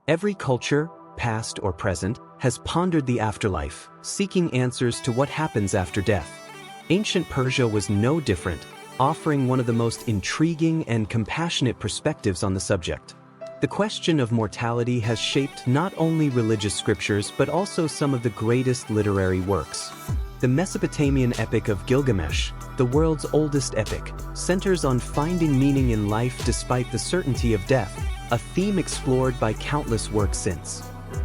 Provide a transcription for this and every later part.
Every culture, past or present, has pondered the afterlife, seeking answers to what happens after death. Ancient Persia was no different, offering one of the most intriguing and compassionate perspectives on the subject. The question of mortality has shaped not only religious scriptures but also some of the greatest literary works. The Mesopotamian epic of Gilgamesh, the world's oldest epic, centers on finding meaning in life despite the certainty of death, a theme explored by countless works since.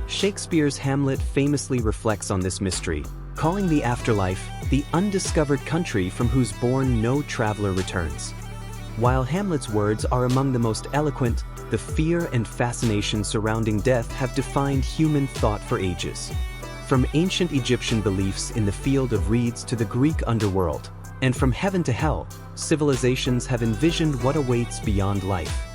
Shakespeare's Hamlet famously reflects on this mystery, calling the afterlife the undiscovered country from whose bourne no traveler returns. While Hamlet's words are among the most eloquent, the fear and fascination surrounding death have defined human thought for ages. From ancient Egyptian beliefs in the field of reeds to the Greek underworld, and from heaven to hell, civilizations have envisioned what awaits beyond life.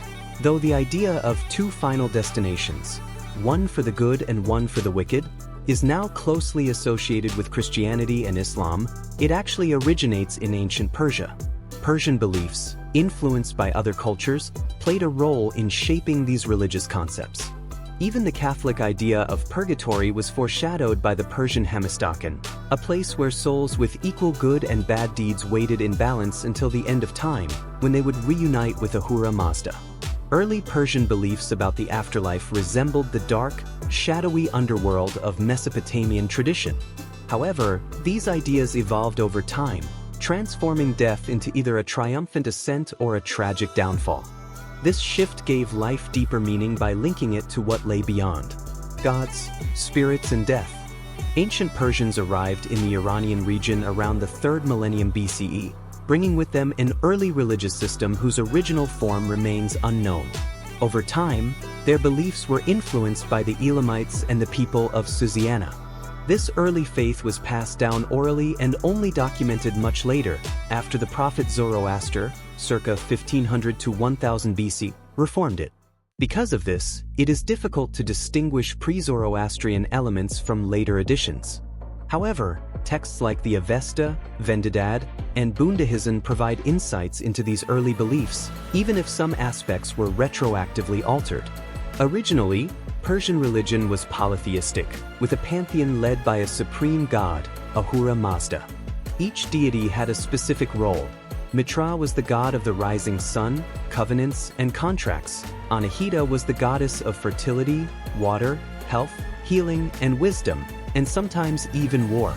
Though the idea of two final destinations, one for the good and one for the wicked, is now closely associated with Christianity and Islam, it actually originates in ancient Persia. Persian beliefs, influenced by other cultures, played a role in shaping these religious concepts. Even the Catholic idea of purgatory was foreshadowed by the Persian Hemistakan, a place where souls with equal good and bad deeds waited in balance until the end of time, when they would reunite with Ahura Mazda. Early Persian beliefs about the afterlife resembled the dark, shadowy underworld of Mesopotamian tradition. However, these ideas evolved over time, transforming death into either a triumphant ascent or a tragic downfall. This shift gave life deeper meaning by linking it to what lay beyond: gods, spirits, and death. Ancient Persians arrived in the Iranian region around the 3rd millennium BCE, bringing with them an early religious system whose original form remains unknown. Over time, their beliefs were influenced by the Elamites and the people of Susiana. This early faith was passed down orally and only documented much later, after the prophet Zoroaster, circa 1500 to 1000 BC, reformed it. Because of this, it is difficult to distinguish pre-Zoroastrian elements from later additions. However, texts like the Avesta, Vendidad, and Bundahisan provide insights into these early beliefs, even if some aspects were retroactively altered. Originally, Persian religion was polytheistic, with a pantheon led by a supreme god, Ahura Mazda. Each deity had a specific role. Mitra was the god of the rising sun, covenants, and contracts. Anahita was the goddess of fertility, water, health, healing, and wisdom, and sometimes even war.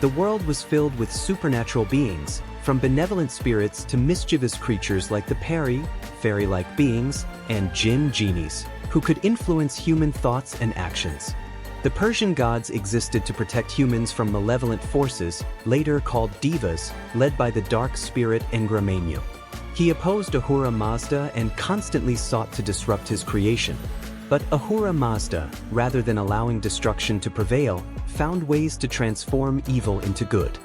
The world was filled with supernatural beings, from benevolent spirits to mischievous creatures like the Peri, fairy-like beings, and jinn genies, who could influence human thoughts and actions. The Persian gods existed to protect humans from malevolent forces, later called devas, led by the dark spirit Engra. He opposed Ahura Mazda and constantly sought to disrupt his creation. But Ahura Mazda, rather than allowing destruction to prevail, found ways to transform evil into good.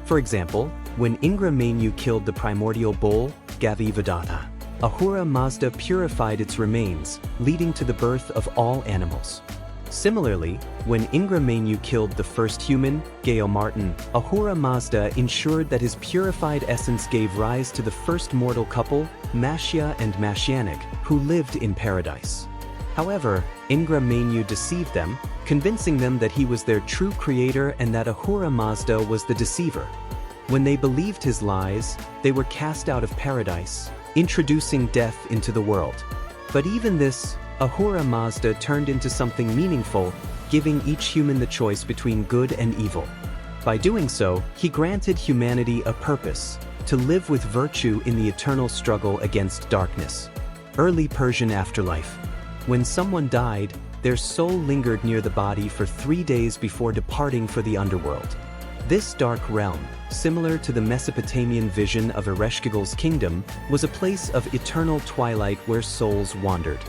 For example, when Engra killed the primordial bull, Gavivadatta, Ahura Mazda purified its remains, leading to the birth of all animals. Similarly, when Engra killed the first human, Geomartin, Ahura Mazda ensured that his purified essence gave rise to the first mortal couple, Mashya and Mashyanik, who lived in paradise. However, Engra deceived them, convincing them that he was their true creator and that Ahura Mazda was the deceiver. When they believed his lies, they were cast out of paradise, introducing death into the world. But even this, Ahura Mazda turned into something meaningful, giving each human the choice between good and evil. By doing so, he granted humanity a purpose, to live with virtue in the eternal struggle against darkness. Early Persian afterlife. When someone died, their soul lingered near the body for 3 days before departing for the underworld. This dark realm, similar to the Mesopotamian vision of Ereshkigal's kingdom, was a place of eternal twilight where souls wandered.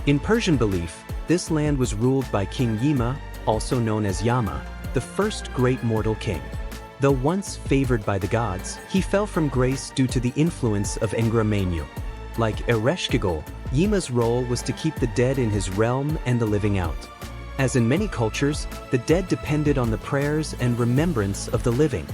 In Persian belief, this land was ruled by King Yima, also known as Yama, the first great mortal king. Though once favored by the gods, he fell from grace due to the influence of Engra. Like Ereshkigal, Yima's role was to keep the dead in his realm and the living out. As in many cultures, the dead depended on the prayers and remembrance of the living.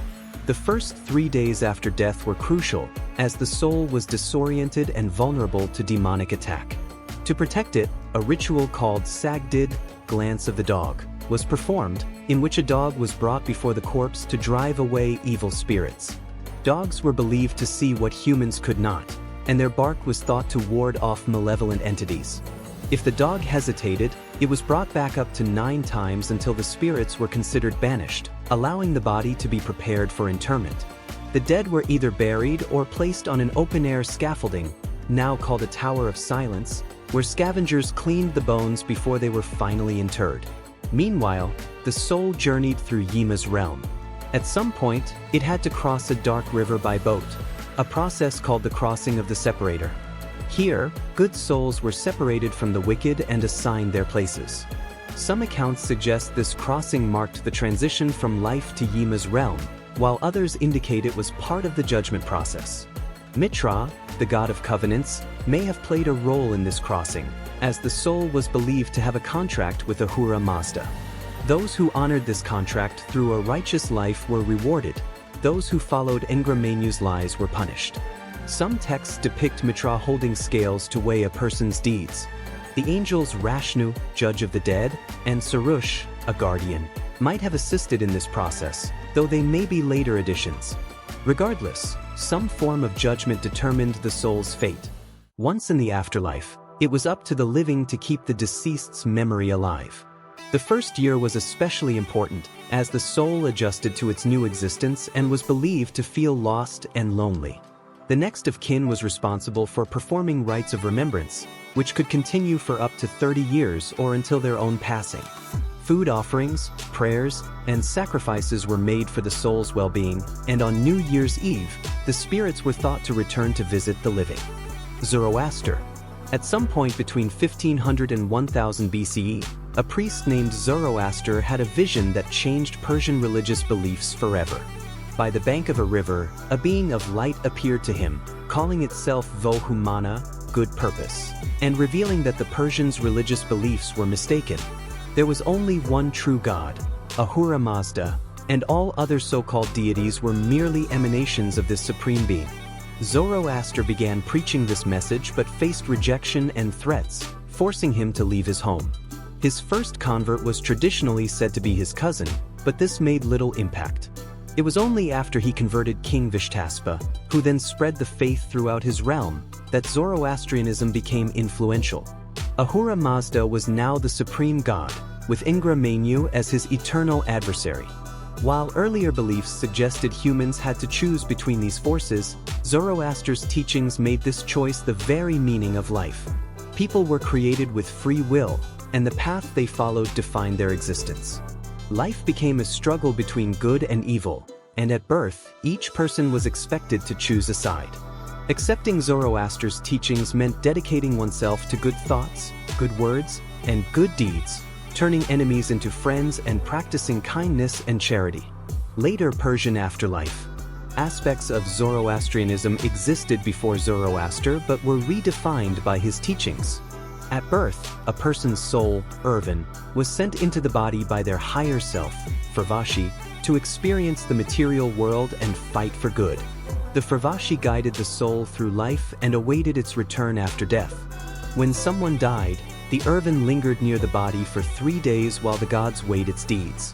The first 3 days after death were crucial, as the soul was disoriented and vulnerable to demonic attack. To protect it, a ritual called Sagdid, glance of the dog, was performed, in which a dog was brought before the corpse to drive away evil spirits. Dogs were believed to see what humans could not, and their bark was thought to ward off malevolent entities. If the dog hesitated, it was brought back up to 9 times until the spirits were considered banished, allowing the body to be prepared for interment. The dead were either buried or placed on an open-air scaffolding, now called a Tower of Silence, where scavengers cleaned the bones before they were finally interred. Meanwhile, the soul journeyed through Yima's realm. At some point, it had to cross a dark river by boat, a process called the crossing of the separator. Here, good souls were separated from the wicked and assigned their places. Some accounts suggest this crossing marked the transition from life to Yima's realm, while others indicate it was part of the judgment process. Mitra, the god of covenants, may have played a role in this crossing, as the soul was believed to have a contract with Ahura Mazda. Those who honored this contract through a righteous life were rewarded. Those who followed Engra Mainyu's lies were punished. Some texts depict Mitra holding scales to weigh a person's deeds. The angels Rashnu, judge of the dead, and Sarush, a guardian, might have assisted in this process, though they may be later additions. Regardless, some form of judgment determined the soul's fate. Once in the afterlife, it was up to the living to keep the deceased's memory alive. The first year was especially important, as the soul adjusted to its new existence and was believed to feel lost and lonely. The next of kin was responsible for performing rites of remembrance, which could continue for up to 30 years or until their own passing. Food offerings, prayers, and sacrifices were made for the soul's well-being, and on New Year's Eve, the spirits were thought to return to visit the living. Zoroaster. At some point between 1500 and 1000 BCE, a priest named Zoroaster had a vision that changed Persian religious beliefs forever. By the bank of a river, a being of light appeared to him, calling itself Vohumana, good purpose, and revealing that the Persians' religious beliefs were mistaken. There was only one true god, Ahura Mazda, and all other so-called deities were merely emanations of this supreme being. Zoroaster began preaching this message but faced rejection and threats, forcing him to leave his home. His first convert was traditionally said to be his cousin, but this made little impact. It was only after he converted King Vishtaspa, who then spread the faith throughout his realm, that Zoroastrianism became influential. Ahura Mazda was now the supreme god, with Engra Mainyu as his eternal adversary. While earlier beliefs suggested humans had to choose between these forces, Zoroaster's teachings made this choice the very meaning of life. People were created with free will, and the path they followed defined their existence. Life became a struggle between good and evil, and at birth, each person was expected to choose a side. Accepting Zoroaster's teachings meant dedicating oneself to good thoughts, good words, and good deeds, turning enemies into friends and practicing kindness and charity. Later Persian afterlife. Aspects of Zoroastrianism existed before Zoroaster but were redefined by his teachings. At birth, a person's soul, Irvin, was sent into the body by their higher self, Fravashi, to experience the material world and fight for good. The Fravashi guided the soul through life and awaited its return after death. When someone died, the Irvin lingered near the body for 3 days while the gods weighed its deeds.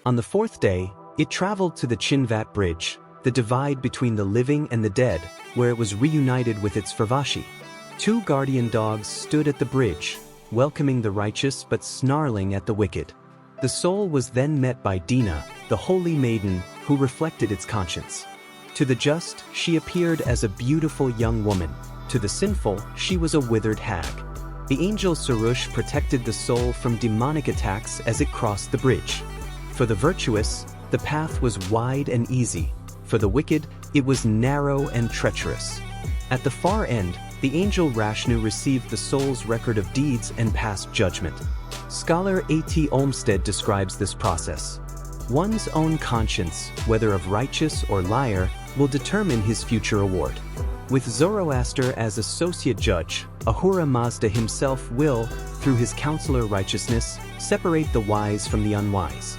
On the 4th day, it traveled to the Chinvat Bridge, the divide between the living and the dead, where it was reunited with its Fravashi. 2 guardian dogs stood at the bridge, welcoming the righteous but snarling at the wicked. The soul was then met by Dina, the holy maiden, who reflected its conscience. To the just, she appeared as a beautiful young woman. To the sinful, she was a withered hag. The angel Sarush protected the soul from demonic attacks as it crossed the bridge. For the virtuous, the path was wide and easy. For the wicked, it was narrow and treacherous. At the far end, the angel Rashnu received the soul's record of deeds and passed judgment. Scholar A.T. Olmsted describes this process. One's own conscience, whether of righteous or liar, will determine his future award. With Zoroaster as associate judge, Ahura Mazda himself will, through his counselor righteousness, separate the wise from the unwise.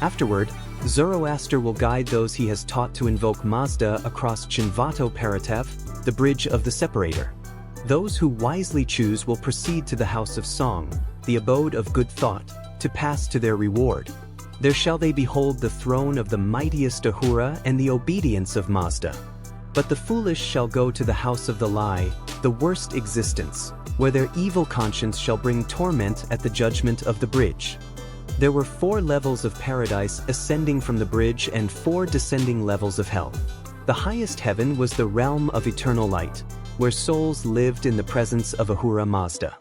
Afterward, Zoroaster will guide those he has taught to invoke Mazda across Chinvat Bridge, the bridge of the separator. Those who wisely choose will proceed to the house of song, the abode of good thought, to pass to their reward. There shall they behold the throne of the mightiest Ahura and the obedience of Mazda. But the foolish shall go to the house of the lie, the worst existence, where their evil conscience shall bring torment at the judgment of the bridge. There were 4 levels of paradise ascending from the bridge and 4 descending levels of hell. The highest heaven was the realm of eternal light, where souls lived in the presence of Ahura Mazda.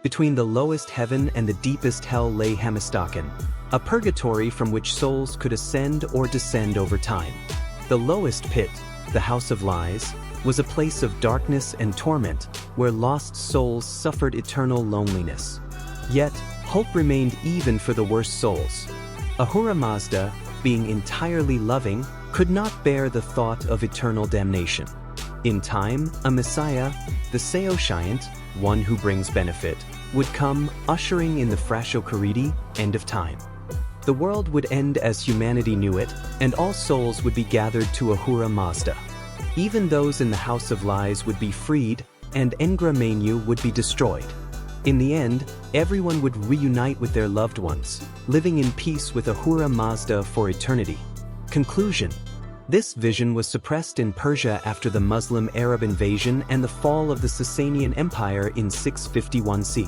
Between the lowest heaven and the deepest hell lay Hamistakan, a purgatory from which souls could ascend or descend over time. The lowest pit, the house of lies, was a place of darkness and torment, where lost souls suffered eternal loneliness. Yet, hope remained even for the worst souls. Ahura Mazda, being entirely loving, could not bear the thought of eternal damnation. In time, a Messiah, the Saoshyant, one who brings benefit, would come, ushering in the Frashokaridi, end of time. The world would end as humanity knew it, and all souls would be gathered to Ahura Mazda. Even those in the House of Lies would be freed, and Engra Mainyu would be destroyed. In the end, everyone would reunite with their loved ones, living in peace with Ahura Mazda for eternity. Conclusion. This vision was suppressed in Persia after the Muslim-Arab invasion and the fall of the Sasanian Empire in 651 CE.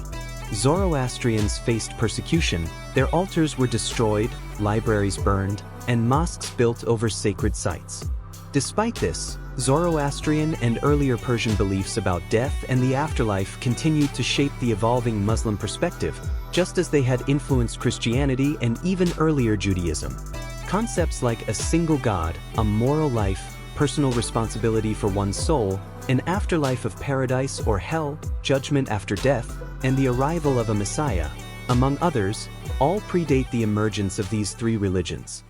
Zoroastrians faced persecution, their altars were destroyed, libraries burned, and mosques built over sacred sites. Despite this, Zoroastrian and earlier Persian beliefs about death and the afterlife continued to shape the evolving Muslim perspective, just as they had influenced Christianity and even earlier Judaism. Concepts like a single God, a moral life, personal responsibility for one's soul, an afterlife of paradise or hell, judgment after death, and the arrival of a Messiah, among others, all predate the emergence of these 3 religions.